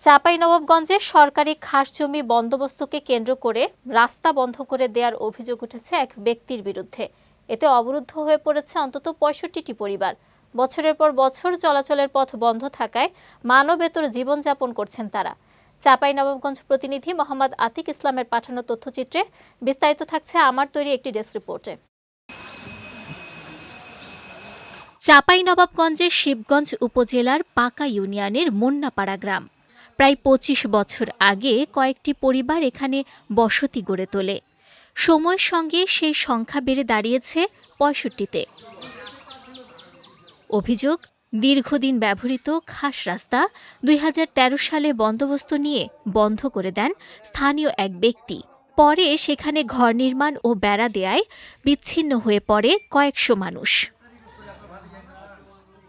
চাঁপাইনবাবগঞ্জে সরকারি খাস জমি বন্দোবস্তকে কেন্দ্র করে রাস্তা বন্ধ করে দেওয়ার অভিযোগ উঠেছে এক ব্যক্তির বিরুদ্ধে। এতে অবরুদ্ধ হয়ে পড়েছে অন্তত ৬৫টি পরিবার। বছরের পর বছর চলাচলের পথ বন্ধ থাকায় মানবেতর জীবনযাপন করছেন তারা। চাঁপাইনবাবগঞ্জ প্রতিনিধি মোহাম্মদ আতিক ইসলামের পাঠানো তথ্যচিত্রে বিস্তারিত থাকছে আমার তৈরি একটি ডেস্ক রিপোর্টে। চাঁপাইনবাবগঞ্জের শিবগঞ্জ উপজেলার পাকা ইউনিয়নের মুন্নাপাড়া গ্রাম। প্রায় ২৫ বছর আগে কয়েকটি পরিবার এখানে বসতি গড়ে তোলে। সময়ের সঙ্গে সেই সংখ্যা বেড়ে দাঁড়িয়েছে ৬৫তে। অভিযোগ, দীর্ঘদিন ব্যবহৃত খাস রাস্তা ২০১৩ সালে বন্দোবস্ত নিয়ে বন্ধ করে দেন স্থানীয় এক ব্যক্তি। পরে সেখানে ঘর নির্মাণ ও বেড়া দেয়ায় বিচ্ছিন্ন হয়ে পড়ে কয়েকশো মানুষ।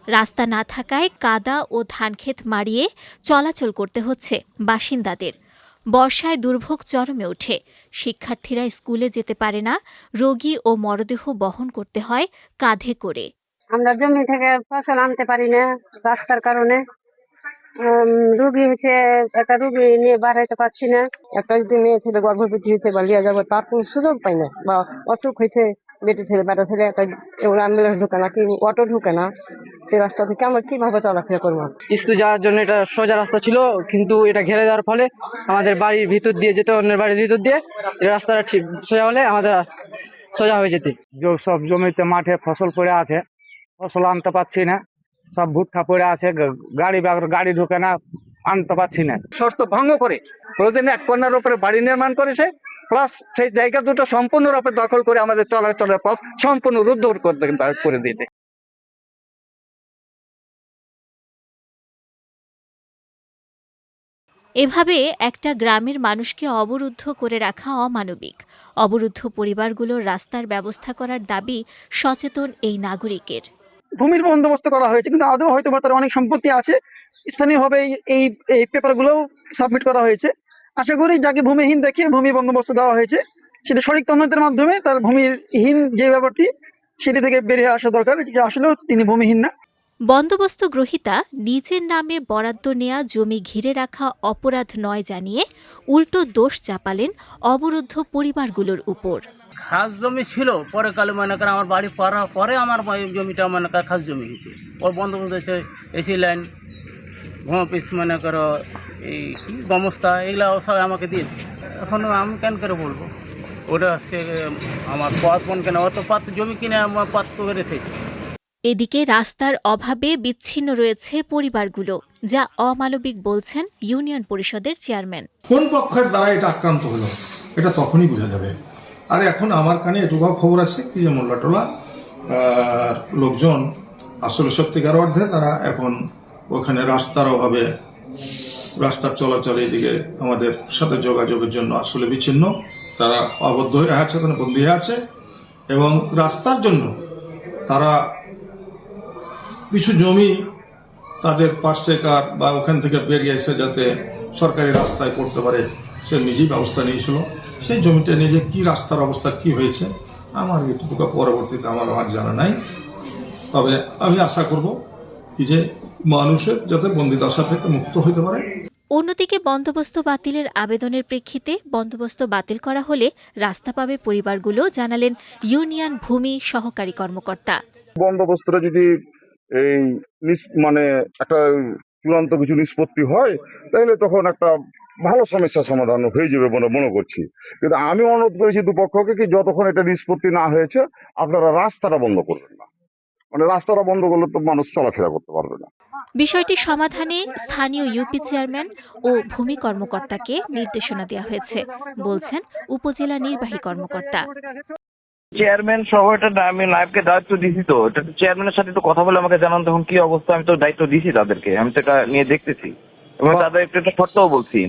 রাস্তা না থাকায় কাদা ও ধানক্ষেত মাড়িয়ে চলাচল করতে হচ্ছে বাসিন্দাদের। বর্ষায় দুর্ভোগ চরমে ওঠে। শিক্ষার্থীরা স্কুলে যেতে পারে না, রোগী ও মরদেহ বহন করতে হয় কাঁধে করে। আমরা জমি থেকে ফসল আনতে পারি না রাস্তার কারণে। রোগী হচ্ছে, একটা রোগী নিয়ে বাড়াইতে পারছি না। একটা যদি মেয়ে ছেলে গর্ভবতী হয়েছে বা লিয়া যাবো, তার কোনো সুযোগ পাই না। বা অসুখ হয়েছে, বেটে ছেলে বেটা ছেলে, একটা অ্যাম্বুলেন্স ঢুকে না, কি অটো ঢুকে না। এই রাস্তা থেকে আমরা কিভাবে চলাফেরা করবো? স্কুল যাওয়ার জন্য এটা সোজা রাস্তা ছিল, কিন্তু এটা ঘেরে দেওয়ার ফলে আমাদের বাড়ির ভিতর দিয়ে যেতে, অন্যের বাড়ির ভিতর দিয়ে রাস্তাটা ঠিক সোজা হলে আমাদের সোজা হয়ে যেতে। সব জমিতে মাঠে ফসল পড়ে আছে, ফসল আনতে পারছি না, সব ভুট্টা পড়ে আছে, গাড়ি ঢুকে না, আনতে পারছি না। শর্ত ভঙ্গ করে প্রতিদিন এক কন্যার উপরে বাড়ি নির্মাণ করেছে, প্লাস সেই জায়গা দুটো সম্পূর্ণরূপে দখল করে আমাদের চলাচলের পথ সম্পূর্ণ রুদ্ধ করে দিতে। এভাবে একটা গ্রামের মানুষকে অবরুদ্ধ করে রাখা অমানবিক। অবরুদ্ধ পরিবারগুলোর রাস্তার ব্যবস্থা করার দাবি সচেতন এই নাগরিকের। ভূমির বন্দোবস্ত করা হয়েছে, কিন্তু আদৌ হয়তো বা তার অনেক সম্পত্তি আছে, স্থানীয়ভাবে এই এই পেপারগুলোও সাবমিট করা হয়েছে। আশা করি যাকে ভূমিহীন দেখে ভূমি বন্দোবস্ত দেওয়া হয়েছে, সেটা সঠিক তদন্তের মাধ্যমে তার ভূমিহীন যে ব্যাপারটি, সেটি থেকে বেরিয়ে আসা দরকার যে আসলেও তিনি ভূমিহীন না। বন্দোবস্ত গ্রহীতা নিজের নামে বরাদ্দ নেয়া জমি ঘিরে রাখা অপরাধ নয় জানিয়ে উল্টো দোষ চাপালেন অবরুদ্ধ পরিবারগুলোর উপর। খাস জমি ছিল, পরে কালে মনে করেন আমার বাড়ি পড়ার পরে আমার জমিটা মনে কর খাস জমি হয়েছে। ওর বন্দোবস্ত এসে এসি লাইন, ঘুমাপিস, মনে করো এই কি গমস্তা, এগুলো সব আমাকে দিয়েছে। এখন আমি কেন করে বলবো ওটা সে আমার পথ কোন কেন, অত পাত জমি কিনে আমার পাত করে রেখেছে। এদিকে রাস্তার অভাবে বিচ্ছিন্ন রয়েছে পরিবারগুলো, যা অমানবিক বলছেন ইউনিয়ন পরিষদের চেয়ারম্যান। কোন পক্ষের দ্বারা এটা আক্রান্ত হলো এটা তখনই বোঝা যাবে। আর এখন আমার কানে এটুকু খবর আছে কি যে মোল্লাটোলা লোকজন আসলে সত্যিকার অর্থে তারা এখন ওখানে রাস্তার অভাবে, রাস্তার চলাচল এদিকে আমাদের সাথে যোগাযোগের জন্য আসলে বিচ্ছিন্ন। তারা আবদ্ধ হয়ে আছে, ওখানে বন্দী হয়ে আছে, এবং রাস্তার জন্য তারা কিছু জমি তাদের পার্সেকার বা ওখান থেকে বেরিয়ে এসে যাতে সরকারি রাস্তায় পড়তে পারে সে নিজেই ব্যবস্থা নিয়েছিল। সেই জমিটা নিয়ে যে কী রাস্তার অবস্থা কি হয়েছে আমার এটুকু পরবর্তীতে আমার আর জানা নাই। তবে আমি আশা করব কি যে মানুষের যাতে বন্দিদশা থেকে মুক্ত হতে পারে। অন্যদিকে বন্দোবস্ত বাতিলের আবেদনের প্রেক্ষিতে বন্দোবস্ত বাতিল করা হলে রাস্তা পাবে পরিবারগুলো, জানালেন ইউনিয়ন ভূমি সহকারী কর্মকর্তা। বন্দোবস্তটা যদি এই মানে একটা চূড়ান্ত কিছু নিষ্পত্তি হয়, তাহলে তখন একটা ভালো সমস্যার সমাধান হয়ে যাবে বলে মনে করছি। কিন্তু আমি অনুরোধ করেছি দুপক্ষকে কি যতক্ষণ এটা নিষ্পত্তি না হয়েছে আপনারা রাস্তাটা বন্ধ করবেন না। মানে রাস্তাটা বন্ধ করলে তো মানুষ চলাফেরা করতে পারবে না। বিষয়টি সমাধানে স্থানীয় ইউপি চেয়ারম্যান ও ভূমি কর্মকর্তাকে নির্দেশনা দেওয়া হয়েছে, বলছেন উপজেলা নির্বাহী কর্মকর্তা। চেয়ারম্যান সহ এটা আমি নায়েবকে দায়িত্ব দিছি, তো এটা চেয়ারম্যানের সাথে তো কথা বলে আমাকে জানান তখন কি অবস্থা। আমি তো দায়িত্ব দিছি তাদেরকে, আমি তো এটা নিয়ে দেখতেছি এবং তাদের একটা শর্তও বলছি।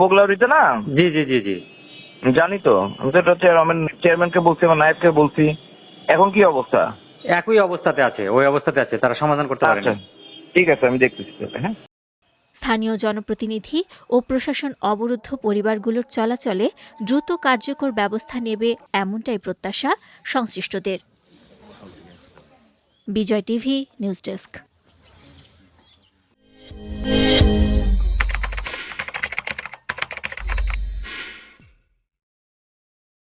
বগলাউরিতে না, জি জি জি জি জানি তো। আমি তো এটা চেয়ারম্যানকে বলছি, আমার নায়েবকে বলছি। এখন কি অবস্থা? একই অবস্থাতে আছে, ওই অবস্থাতে আছে, তারা সমাধান করতে পারে না। ঠিক আছে, আমি দেখতেছি। হ্যাঁ, স্থানীয় জনপ্রতিনিধি ও প্রশাসন অবরুদ্ধ পরিবারগুলোর চলাচলে দ্রুত কার্যকর ব্যবস্থা নেবে, এমনটাই প্রত্যাশা সংশ্লিষ্টদের। বিজয় টিভি নিউজ ডেস্ক।